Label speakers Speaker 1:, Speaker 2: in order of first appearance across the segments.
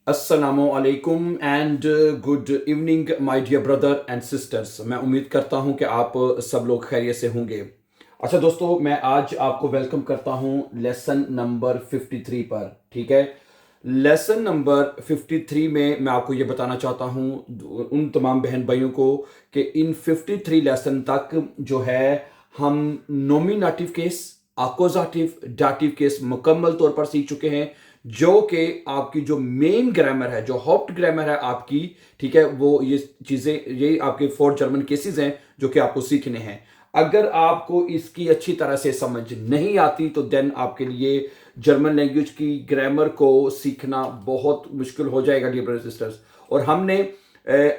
Speaker 1: अस्सलामु अलैकुम and good evening my dear brother and sisters. मैं उम्मीद करता हूं कि आप सब लोग खैरियत से होंगे। अच्छा दोस्तों, मैं आज आपको वेलकम करता हूं लेसन नंबर 53 पर। ठीक है, लेसन नंबर 53 में मैं आपको ये बताना चाहता हूं उन तमाम बहन भाइयों को कि इन 53 लेसन तक जो है हम नॉमिनेटिव केस, अकोजाटिव, डाटिव केस मुकम्मल तौर पर सीख चुके हैं, जो कि आपकी जो मेन ग्रामर है, जो हॉप्ट ग्रामर है आपकी, ठीक है, वो ये चीजें, ये आपके 4 जर्मन केसेस हैं जो कि आपको सीखने हैं। अगर आपको इसकी अच्छी तरह से समझ नहीं आती तो देन आपके लिए जर्मन लैंग्वेज की ग्रामर को सीखना बहुत मुश्किल हो जाएगा डियर ब्रदर्स सिस्टर्स। और हमने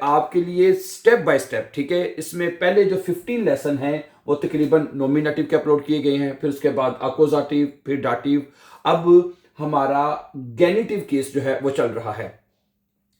Speaker 1: आपके लिए स्टेप बाय स्टेप, ठीक है, इसमें पहले जो 15 लेसन है वो तकरीबन नॉमिनेटिव के अपलोड किए गए हैं, फिर उसके बाद अकोजाटिव, फिर डाटिव। अब हमारा गैनिटिव केस जो है वो चल रहा है।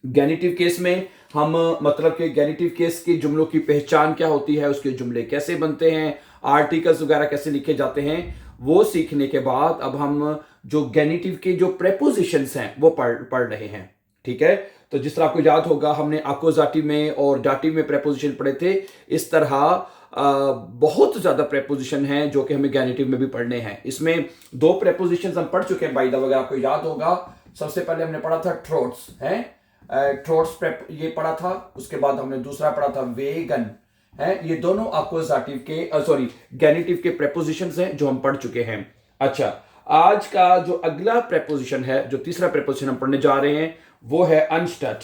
Speaker 1: गैनिटिव केस में हम मतलब कि गैनिटिव केस के जुमलों की पहचान क्या होती है, उसके जुमले कैसे बनते हैं, आर्टिकल्स वगैरह कैसे लिखे जाते हैं, वो सीखने के बाद अब हम जो गैनिटिव के जो प्रेपोजिशंस हैं वो पढ़ रहे हैं। ठीक है, तो जिस तरह आपको याद होगा हमने अकोजाटिव में और डाटिव में प्रेपोजिशन पढ़े थे, इस तरह बहुत ज्यादा प्रेपोजिशन हैं जो कि हमें गैनिटिव में भी पढ़ने हैं। इसमें 2 प्रेपोजिशंस हम पढ़ चुके हैं बाय द वे, आपको याद होगा। सबसे पहले हमने पढ़ा था ट्रोट्स है, ट्रोट्स प्रेप ये पढ़ा था। उसके बाद हमने दूसरा पढ़ा था वेगन है। ये दोनों अकोजाटिव के सॉरी गैनिटिव के प्रेपोजिशंस हैं जो हम पढ़ चुके हैं। अच्छा, आज का जो अगला प्रेपोजिशन है, जो तीसरा प्रेपोजिशन हम पढ़ने जा रहे हैं, वो है अनस्टड।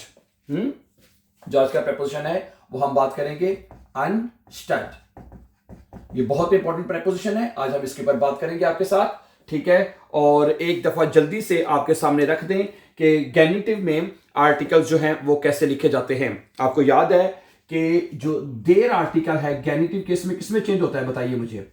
Speaker 1: जो आज का प्रेपोजिशन है वो हम बात करेंगे अनस्टड। ये बहुत इंपॉर्टेंट प्रेपोजिशन है, आज हम इसके ऊपर बात करेंगे आपके साथ। ठीक है, और एक दफा जल्दी से आपके सामने रख दें कि गैनिटिव में आर्टिकल्स जो हैं वो कैसे लिखे जाते हैं। आपको याद है कि जो देर आर्टिकल है गैनिटिव केस में किसमें चेंज होता है, बताइए मुझे।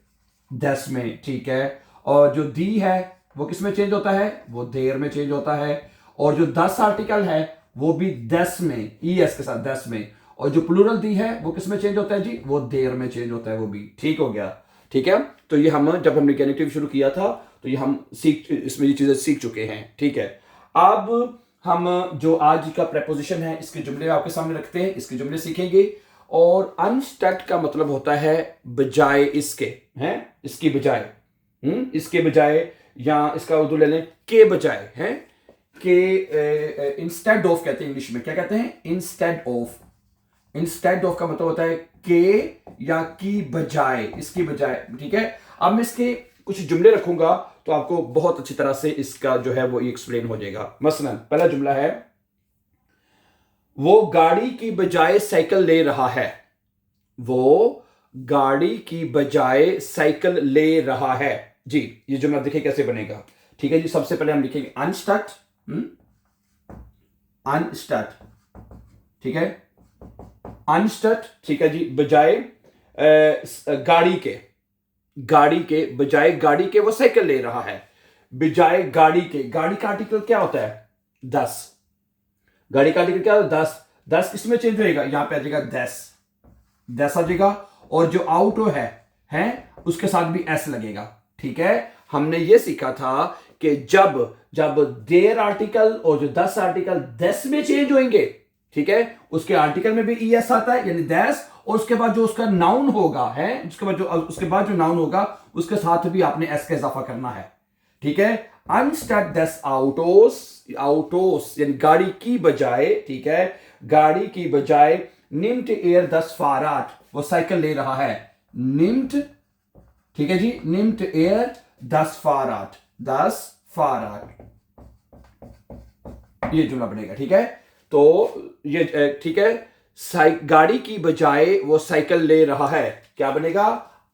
Speaker 1: दस में, ठीक है। और जो दी है वो किसमें चेंज होता है, वो देर में चेंज होता है। और जो 10 आर्टिकल है वो भी 10 में, ई एस के साथ 10 में। और जो प्लूरल दी है वो किसमें चेंज होता है जी, वो देर में चेंज होता है, वो भी। ठीक हो गया, ठीक है। तो ये हम जब हमने गैनिटिव शुरू किया था तो ये हम इसमें ये चीजें सीख चुके हैं। ठीक है, अब हम जो आज का प्रेपोजिशन है इसके जुमले आपके सामने रखते हैं, इसके जुमले सीखेंगे। और अनस्टड का मतलब होता है बजाय इसके, हैं, इसकी बजाय, इसके बजाय, या इसका उर्दू ले लें के बजाय, हैं, के इंस्टेड ऑफ कहते हैं इंग्लिश में। क्या कहते हैं, इंस्टेड ऑफ। इंस्टेड ऑफ का मतलब होता है के या की बजाय, इसकी बजाय। ठीक है, अब मैं इसके कुछ जुमले रखूंगा तो आपको बहुत अच्छी तरह से इसका जो है वो एक्सप्लेन हो जाएगा। मसलन पहला जुमला है, वो गाड़ी की बजाय साइकिल ले रहा है। वो गाड़ी की बजाय साइकिल ले रहा है। जी, ये जुमला देखिए कैसे बनेगा। ठीक है जी, सबसे पहले हम लिखेंगे अनस्टड, अनस्टड। ठीक है, अनस्टड, ठीक है जी, बजाय गाड़ी के, गाड़ी के बजाय, गाड़ी के वो साइकिल ले रहा है, बजाय गाड़ी के। गाड़ी का आर्टिकल क्या होता है, 10। गाड़ी का आर्टिकल क्या होता है, 10। 10 किसमें चेंज होएगा, यहां पे आ जाएगा 10, 10 आ जाएगा। और जो आउटो है उसके साथ भी एस लगेगा। ठीक है, हमने ये सीखा था कि जब जब देर आर्टिकल और जो 10 आर्टिकल 10 में चेंज होंगे, ठीक है, उसके आर्टिकल में भी ई एस आता है यानी 10। और उसके बाद जो उसका नाउन होगा है, उसके बाद जो नाउन होगा उसके साथ भी आपने एस का इजाफा करना है। ठीक है, अनस्टड 10 आउटोस, आउटोस यानी गाड़ी की बजाय, ठीक है, गाड़ी की बजाय निम्ट एयर 10 फाराट, वो साइकिल ले रहा है। निम्ट, ठीक है जी, निम्ट एयर 10 फाराट, 10 फाराट, ये जुमला बनेगा। ठीक है, तो ये ठीक है, गाड़ी की बजाय वो साइकिल ले रहा है, क्या बनेगा,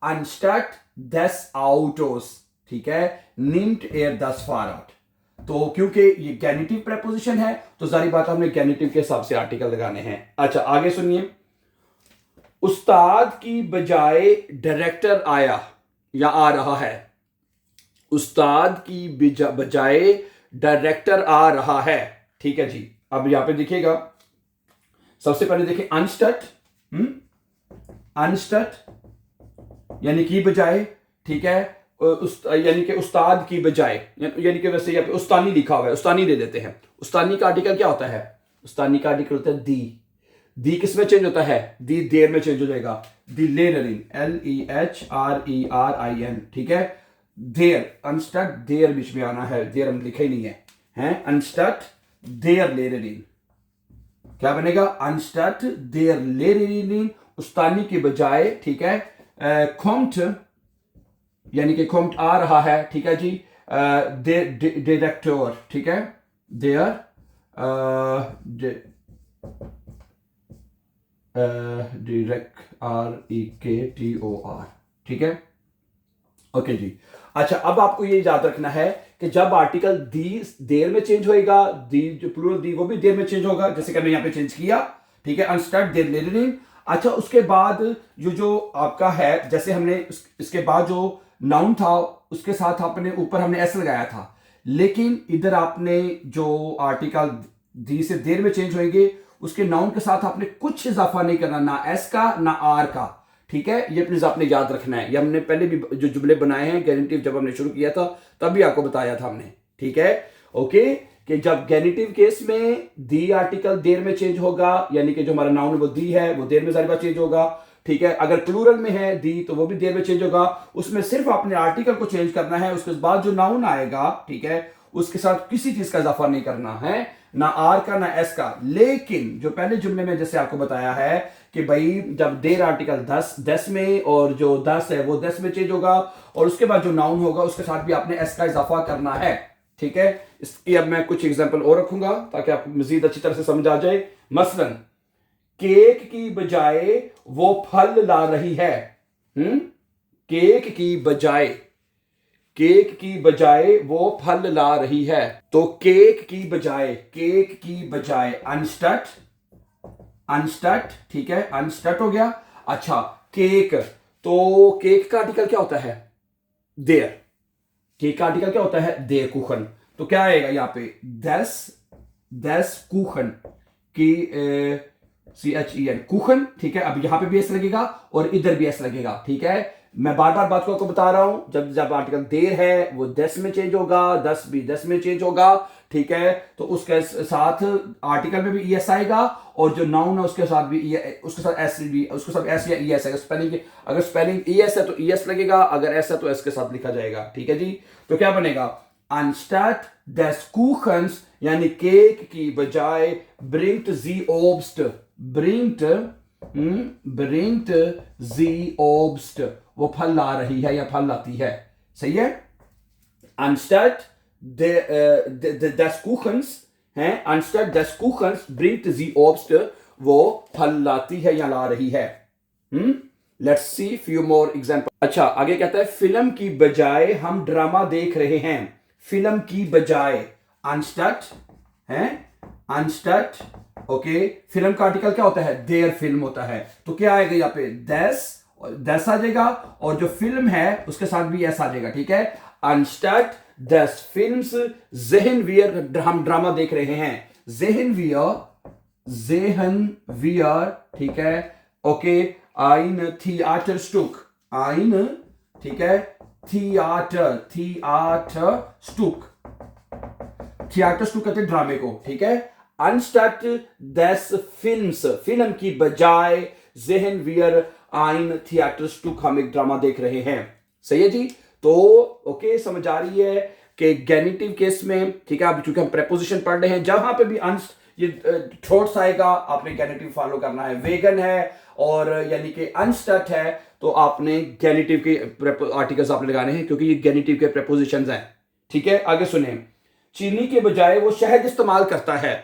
Speaker 1: अनस्टड 10 आउटोस, ठीक है, निम्ट एयर 10 फाराट। तो क्योंकि ये गैनिटिव प्रेपोजिशन है तो सारी बात हमने गैनिटिव के हिसाब से आर्टिकल लगाने हैं। अच्छा, आगे सुनिए, उस्ताद की बजाय डायरेक्टर आया या आ रहा है। उस्ताद की बजाय डायरेक्टर आ रहा है। ठीक है जी, अब यहां पे देखिएगा, सबसे पहले देखिए अनस्टड, अनस्टड यानी की बजाय, ठीक है, यानी कि उस्ताद की बजाय, यानी कि वैसे यहाँ पे उस्तानी लिखा हुआ है, उस्तानी ले लेते हैं। उस्तानी का आर्टिकल क्या होता है? उस्तानी का आर्टिकल होता है दी। दी किस में चेंज होता है? दी देर में चेंज हो जाएगा। दी लेररिन, LEHRERIN, ठीक है। देर, अनस्टड देर बीच में आना है, देर हम लिखा ही नहीं है, हैं? अनस्टड देर लेररिन क्या बनेगा? अनस्टड देर लेररिन, उस्तानी के बजाय, ठीक है। खोम्ट यानी कि खोम्ट आ रहा है, ठीक है जी। डायरेक्टर, ठीक है। देयर REKTOR, ठीक है। ओके जी। अच्छा, अब आपको ये याद रखना है कि जब आर्टिकल दी देर में चेंज होएगा, दी जो प्लूरल दी वो भी देर में चेंज होगा, जैसे कि हमने यहाँ पे चेंज किया, ठीक है। अनस्टड देर लेररिन। अच्छा, उसके बाद जो आपका है, जैसे हमने इसके बाद जो नाउन था उसके साथ आपने ऊपर हमने एस लगाया था, लेकिन इधर आपने जो आर्टिकल दी से देर में चेंज होंगे उसके नाउन के साथ आपने कुछ इजाफा नहीं करना, ना एस का ना आर का, ठीक है। ये प्लीज आपने याद रखना है। ये हमने पहले भी जो जुमले बनाए हैं गेनिटिव जब हमने शुरू किया था तब भी आपको बताया था हमने, ठीक है। ओके, कि जब गेनिटिव केस में दी आर्टिकल देर में चेंज होगा, यानी कि जो हमारा नाउन वो दी है वो देर में जारी बात चेंज होगा, ठीक है। अगर प्लूरल में है दी तो वो भी देर में चेंज होगा। उसमें सिर्फ आपने आर्टिकल को चेंज करना है, उसके बाद जो नाउन आएगा, ठीक है, उसके साथ किसी चीज का इजाफा नहीं करना है, ना आर का ना एस का। लेकिन जो पहले जुमले में जैसे आपको बताया है कि भाई जब देर आर्टिकल 10 में और जो 10 है वो 10 में चेंज होगा, और उसके बाद जो नाउन होगा उसके साथ भी आपने एस का इजाफा करना है, ठीक है। इसकी अब मैं कुछ एग्जांपल और रखूंगा ताकि आपको मजीद अच्छी तरह से समझ आ जाए। मसलन, केक की बजाय वो फल ला रही है। केक की बजाय, केक की बजाय वो फल ला रही है। तो केक की बजाय, केक की बजाय अनस्टट, अनस्टट, ठीक है, अनस्टट हो गया। अच्छा, केक, तो केक का आर्टिकल क्या होता है? देर। केक का आर्टिकल क्या होता है? देर कुखन। तो क्या आएगा यहाँ पे? दस कुखन की CHEN कुखन, ठीक है। अब यहां पे भी एस लगेगा और इधर भी एस लगेगा, ठीक है। मैं बार बार बात को आपको बता रहा हूं, जब जब आर्टिकल देर है वो 10 में चेंज होगा, 10 भी 10 में चेंज होगा, ठीक है। तो उसके साथ आर्टिकल में भी ES आएगा, और जो नाउन है उसके साथ भी उसके साथ एस भी, उसके साथ एस या ES आएगा। स्पेलिंग, अगर स्पेलिंग ES है तो ES लगेगा, अगर एस है तो एस के साथ लिखा जाएगा, ठीक है जी। तो क्या बनेगा? Anstatt des Kuchens, यानी केक की बजाय bringt sie Obst, bringt sie Obst, वो फल ला रही है या फल लाती है, सही है। Anstatt des Kuchens, हैं, Anstatt des Kuchens bringt sie Obst, वो फल लाती है या ला रही है। Let's see few more example. अच्छा, आगे कहता है फिल्म की बजाय हम ड्रामा देख रहे हैं। फिल्म की बजाय, अनस्टट है, अनस्टट, ओके। फिल्म का आर्टिकल क्या होता है? देयर फिल्म होता है। तो क्या आएगा यहाँ पे? दस आ जाएगा, और जो फिल्म है उसके साथ भी एस आ जाएगा, ठीक है। अनस्टट दस फिल्म्स ज़ेहन वियर, हम ड्रामा देख रहे हैं। ज़ेहन वियर, ठीक है, ओके। ein Theaterstück, ein, ठीक है, Theaterstück, Theaterstück कहते हैं ड्रामे को, ठीक है। Anstatt des Films, फिल्म की बजाय sehen wir ein Theaterstück, हम एक ड्रामा देख रहे हैं, सही है जी। तो ओके, समझ आ रही है कि गेनिटिव केस में, ठीक है, अब चूंकि हम प्रेपोजिशन पढ़ रहे हैं, जहां पे भी ये थ्रोट्स आएगा आपने गेनिटिव फॉलो करना है। वेगन है और यानी कि अनस्टट है, तो आपने गेनिटिव के आर्टिकल्स आपने लगाने हैं, क्योंकि ये गेनिटिव के प्रेपोजिशंस हैं, ठीक है। आगे सुने, चीनी के बजाय वो शहद इस्तेमाल करता है।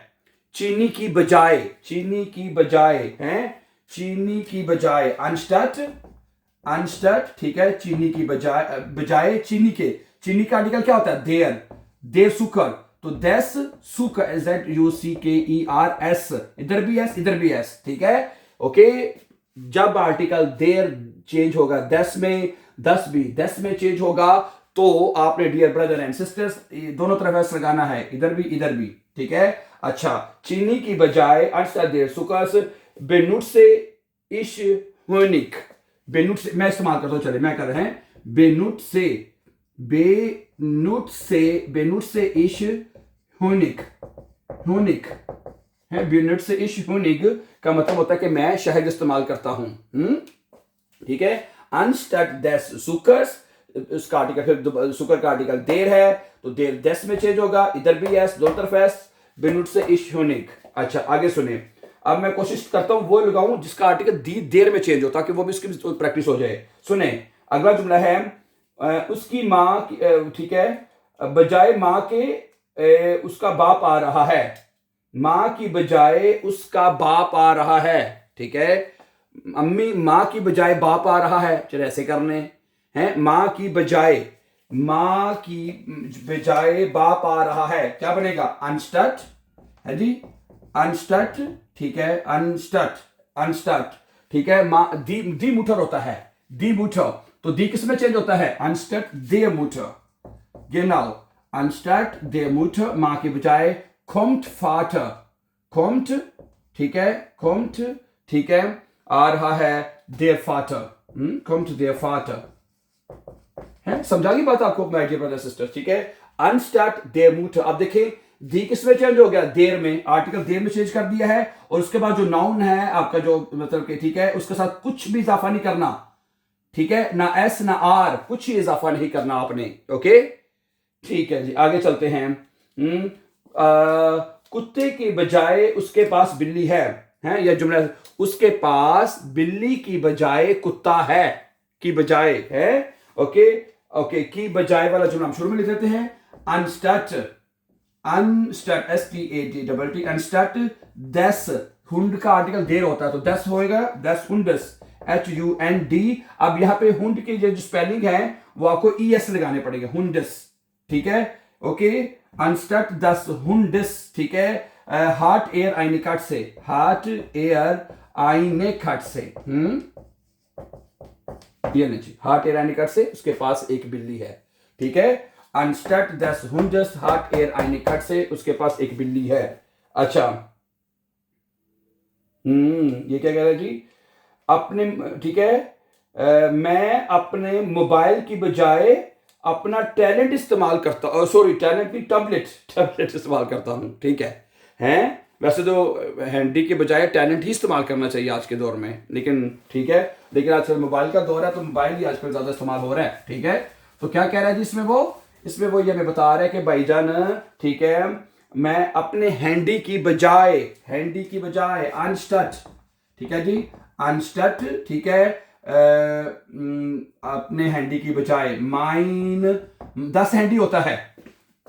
Speaker 1: चीनी की बजाय, चीनी की बजाय, हैं, चीनी की बजाय, अनस्टट, अनस्टट, ठीक है। चीनी की बजाय, बजाय चीनी के, चीनी का आर्टिकल क्या होता है? देर, देर सुकर, तो देस सुकर, ZUCKERS, इधर भी एस इधर भी एस, ठीक है, ओके। जब आर्टिकल देर चेंज होगा 10 में, 10 भी 10 में चेंज होगा, तो आपने डियर ब्रदर एंड सिस्टर्स दोनों तरफ एस लगाना है, इधर भी, ठीक है। अच्छा, चीनी की बजाय अनस्टट देर सुकर्स benutze ich Honig, benutze, मैं इस्तेमाल करता हूं, चले मैं कर रहे हैं, benutze ich Honig, हुनिक है, benutze ich Honig का मतलब होता है कि मैं शहद इस्तेमाल करता हूं। ठीक है। anstatt des Zuckers, उसका आर्टिकल फिर सुकर का आर्टिकल देर है तो देर देस में चेंज होगा, इधर भी एस, दोनों तरफ एस, benutze ich Honig। अच्छा आगे सुने, अब मैं कोशिश करता हूं वो लगाऊं जिसका आर्टिकल दी देर में चेंज हो ताकि वो भी उसकी प्रैक्टिस हो जाए। सुने अगला जुमला है उसकी माँ, ठीक है, बजाय माँ के उसका बाप आ रहा है। माँ की बजाय उसका बाप आ रहा है। ठीक है, अम्मी माँ की बजाय बाप आ रहा है, चलो ऐसे करने हैं, माँ की बजाय बाप आ रहा है, क्या बनेगा? अनस्टट है जी, अनस्टट। ठीक है, अनस्टट। ठीक है, माँ दी मुठर होता है, दी मुठर, तो दी किस में चेंज होता है? अनस्टट दे मुठर। genau, anstatt der Mutter, माँ की बजाय kommt Vater, kommt, ठीक है, kommt, ठीक है, आ रहा है der Vater, kommt der Vater, है, समझा गई बात आपको माय डियर ब्रदर सिस्टर? ठीक है, anstatt der Mutter। अब देखें दी किस में चेंज हो गया? देर में, आर्टिकल देर में चेंज कर दिया है, और उसके बाद जो नाउन है आपका जो मतलब कि ठीक है उसके साथ कुछ भी इजाफा नहीं करना। ठीक है, ना एस ना आर, कुछ ही इजाफा नहीं करना आपने। ओके ठीक है जी, आगे चलते हैं। कुत्ते की बजाय उसके पास बिल्ली है, यह जुमला, उसके पास बिल्ली की बजाय कुत्ता है, की बजाय है। ओके ओके, की बजाय वाला जुमला हम शुरू में लिख देते हैं। अनस्टट, अनस्टट, STAT, अनस्टट दस, हुंड का आर्टिकल देर होता है तो दस होएगा, दस हुंडस, HUND। अब यहाँ पे हुंड की जो स्पेलिंग है वो आपको ES लगाने पड़ेंगे, हुंडस। ठीक है, ओके, अनस्टट दस हुंडस। ठीक है, हार्ट एयर आईने कट से, हार्ट एयर आईने कट से, ये नहीं, हार्ट एयर आईने कट से उसके पास एक बिल्ली है। ठीक है, अनस्टट दस हुंडस, हार्ट एयर आईने कट से उसके पास एक बिल्ली है। अच्छा, ये क्या कह रहा है जी? अपने, ठीक है, मैं अपने मोबाइल की बजाय अपना टैलेंट इस्तेमाल करता, सॉरी टैलेंट की टैबलेट इस्तेमाल करता हूं। ठीक है, हैं वैसे तो हैंडी के बजाय टैलेंट ही इस्तेमाल करना चाहिए आज के दौर में, लेकिन ठीक है, लेकिन आजकल मोबाइल का दौर है तो मोबाइल ही आजकल ज्यादा इस्तेमाल हो रहा है। ठीक है, तो क्या कह रहा है जी इसमें वो ये हमें बता रहा है कि भाईजान, ठीक है, मैं अपने हैंडी की बजाय अनस्टट, ठीक है जी, अनस्टट, ठीक है, अपने हैंडी की बजाय माइन, 10 हैंडी होता है,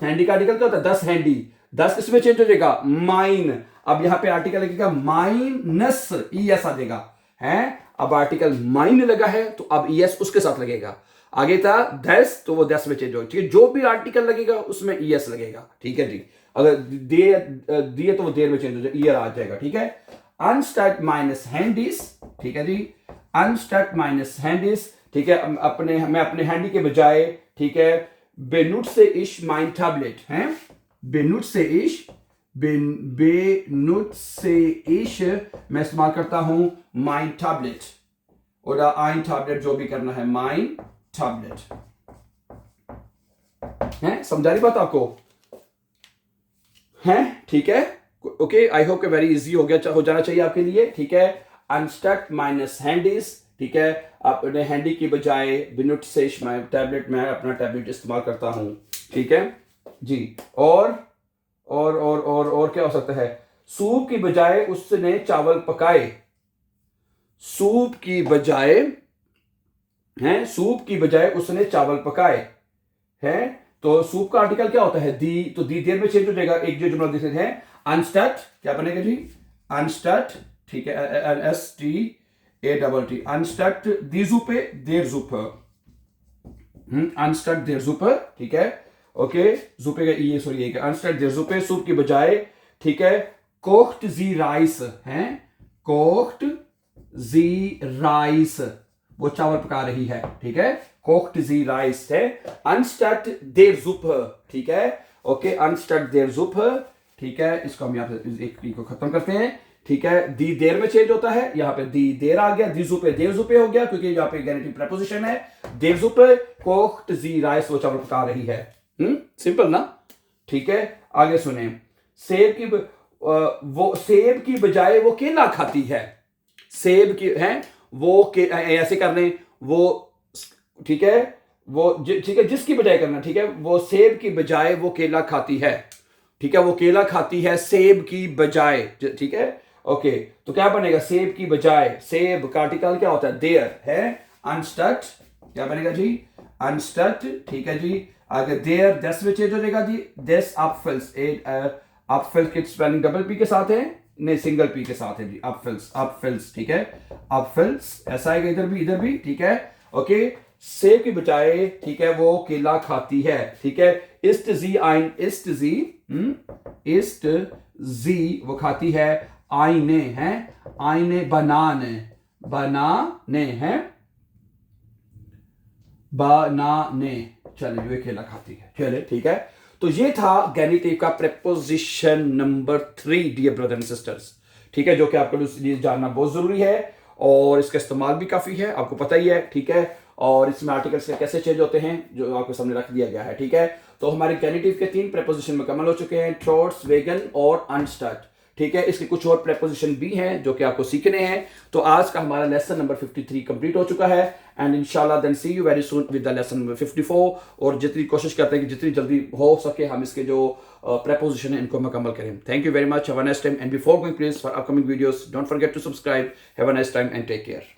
Speaker 1: हैंडी का आर्टिकल क्या होता है? 10 हैंडी, 10 किसमें चेंज हो जाएगा? माइन। अब यहां पे आर्टिकल लगेगा माइनस, ES आ जाएगा, है, अब आर्टिकल माइन लगा है तो अब ES उसके साथ लगेगा। आगे था 10 तो वो 10 में चेंज होगा। ठीक है, जो भी आर्टिकल लगेगा उसमें ES लगेगा। ठीक है जी, अगर दिए तो वो देर में चेंज हो जाएगा, ईयर आ जाएगा। ठीक है, अनस्टट माइनस हैंडीज, ठीक है जी, अनस्टट माइनस हैंडीज। ठीक है, मैं अपने हैंडी के बजाय, ठीक है, benutze ich mein Tablet, हैं, benutze ich मैं इस्तेमाल करता हूं mein Tablet, और ein Tablet जो भी करना है, mein Tablet, हैं, समझा रही बात आपको? हैं, ठीक है, ओके, आई होप के वेरी इजी हो जाना चाहिए आपके लिए। ठीक है, अनस्टट माइनस हैंडीज, ठीक है, अपने हैंडी की बजाय benutze ich mein टैबलेट, मैं अपना टैबलेट इस्तेमाल करता हूं। ठीक है जी, और क्या हो सकता है? सूप की बजाय उसने चावल पकाए, सूप की बजाय उसने चावल पकाए, है, तो सूप का आर्टिकल क्या होता है? दी, तो दी देर में चेंज हो जाएगा। एक जो जुमला देते हैं अनस्टट, क्या बनेगा जी? अनस्टट, ठीक है, STATT, अनस्टट दी Suppe der Suppe, अनस्टट der Suppe, ठीक है, ओके, Suppe का ये सॉरी ये अनस्टट der Suppe, सूप की बजाय, ठीक है, kocht sie Reis, हैं, kocht sie Reis, वो चावल पका रही है। ठीक है, kocht sie Reis है, anstatt der Suppe, ठीक है, ओके, anstatt der Suppe, ठीक है, इसको हम यहाँ पे एक को खत्म करते हैं। ठीक है, दी देर में चेंज होता है, यहाँ पे दी देर आ गया, दी Suppe der Suppe हो गया क्योंकि यहाँ पे गेनेटिव प्रेपोजिशन है। der Suppe kocht sie Reis, वो चावल पका रही है। सिंपल ना? ठीक है, आगे सुने, सेब की वो सेब की बजाय वो केला खाती है। सेब की है वो के ऐसे कर लें वो, ठीक है, वो ठीक है, जिसकी बजाय करना, ठीक है, वो सेब की बजाय वो केला खाती है। ठीक है, वो केला खाती है सेब की बजाय। ठीक है, ओके, तो क्या बनेगा? सेब की बजाय, सेब का आर्टिकल क्या होता है? देयर है, अनस्टट, क्या बनेगा जी? अनस्टट, ठीक है जी। आगे देयर दस में चेंज हो जाएगा जी, दिस अपफिल्स। अपफिल्स की स्पेलिंग डबल पी के साथ है, नहीं सिंगल पी के साथ है जी। अपफिल्स, अपफिल्स, ठीक है, अपफिल्स ऐसा आएगा, इधर भी, ठीक है, ओके। सेब की बजाय, ठीक है, वो केला खाती है, ठीक है। इस्ट जी आइन, इस्ट जी, इस्ट जी वो खाती है, आईने हैं, आईने बनाने, बनाने हैं, बनाने, चले ये केला खाती है, चले, ठीक है। तो ये था गैनिटिव का preposition number 3 dear brother and sisters, ठीक है, जो कि आपके लिए जानना बहुत जरूरी है और इसका इस्तेमाल भी काफी है, आपको पता ही है, ठीक है। और इसमें आर्टिकल्स कैसे चेंज होते हैं जो आपके सामने रख दिया गया है, ठीक है। तो हमारे गैनिटिव के 3 प्रेपोजिशन मुकम्मल हो चुके हैं, ट्रोट्स, वेगन और अनस्टट, ठीक है। इसके कुछ और प्रेपोजिशन भी हैं जो कि आपको सीखने हैं। तो आज का हमारा लेसन नंबर 53 कंप्लीट हो चुका है एंड इंशाल्लाह then see you very soon with the lesson number 54। और जितनी कोशिश करते हैं कि जितनी जल्दी हो सके हम इसके जो प्रेपोजिशन है इनको मुकम्मल करें। Thank you very much, have a nice time and before going please for upcoming videos don't forget to subscribe. Have a nice time and take care.